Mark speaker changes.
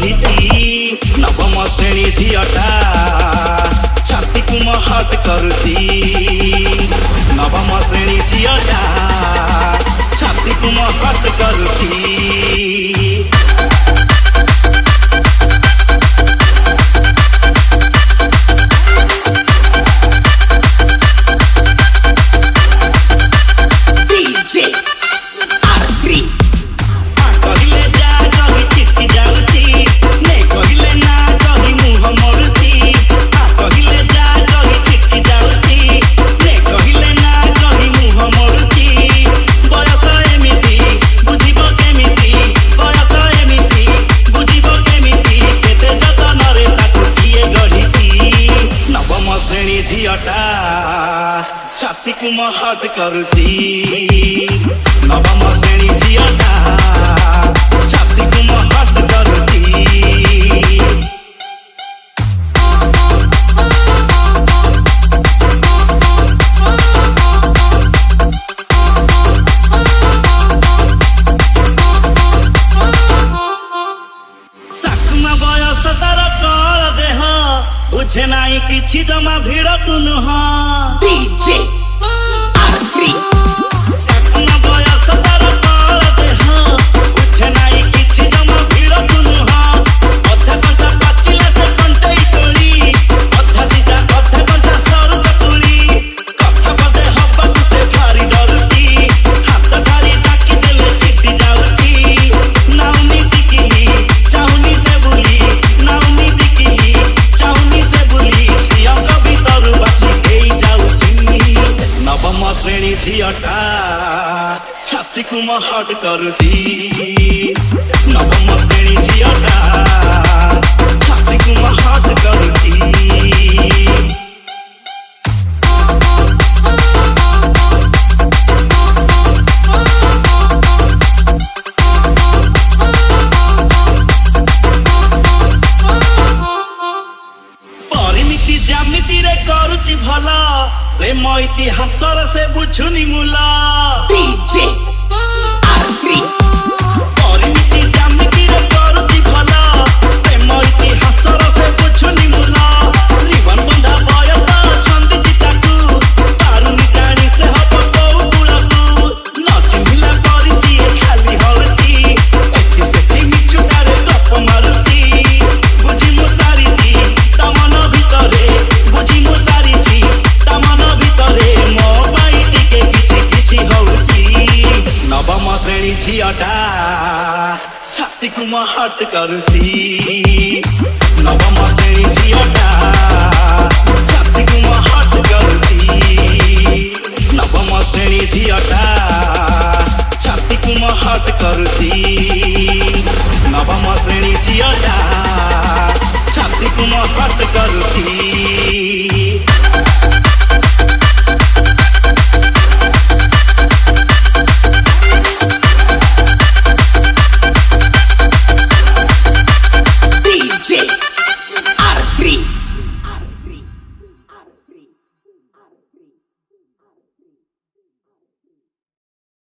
Speaker 1: गढ़ी नवम श्रेणी झीटा छाती को महट करुची नवम श्रेणी झीटा छाती को महट करुची छाती को महट करुची नवम श्रेणी झीटा छाती को महट करुची साकुमा बयस तार कल देह बुझे नाई किछि जमा भिड़ तु नुह डीजे आरती साकुमा बयस तार कल देह बुझे नाई किछि जमा भिड़ तु नुह अधा कंचा पाचिला से कंटेई तोली अधा सिजा अधा कंचा सर चकुली कथा पदे हब्बा तुसे भारी डरुची हाथ भारी डाकी देले चिट्टी जाउची नाउनी टिकिली चाउनी से बुली नाउनी टिकिली चाउनी से बुली झिया भीतर बाची गई जाउची नवम श्रेणी झीटा छाती को महट करुची नवम श्रेणी झीटा छाती को महट करुची परिमिति जामिति रे करुची भला प्रेम इतिहासर से बुझुनी मूला डीजे आरती परिमिति जामिति रे करुची भला प्रेम इतिहासर से बुझुनी मूला जीवन बंधा बयस छंदी चिताकू तारुनी जानी से हब कोउ कुळकू न चिन्हिला करी सिए खाली होची एति सेति मिछुटारे गप मारुची बुझी मु सारीची तमन भितरे बुझी मु सारीची तमन भितरे मो बाई टिके किछि किछि होउची नवम श्रेणी झीटा छाती को महट करुची नवम श्रेणी झीटा छाती को महट करुची नवम श्रेणी झीटा छाती को महट करुची नवम श्रेणी झीटा छाती को महट करुची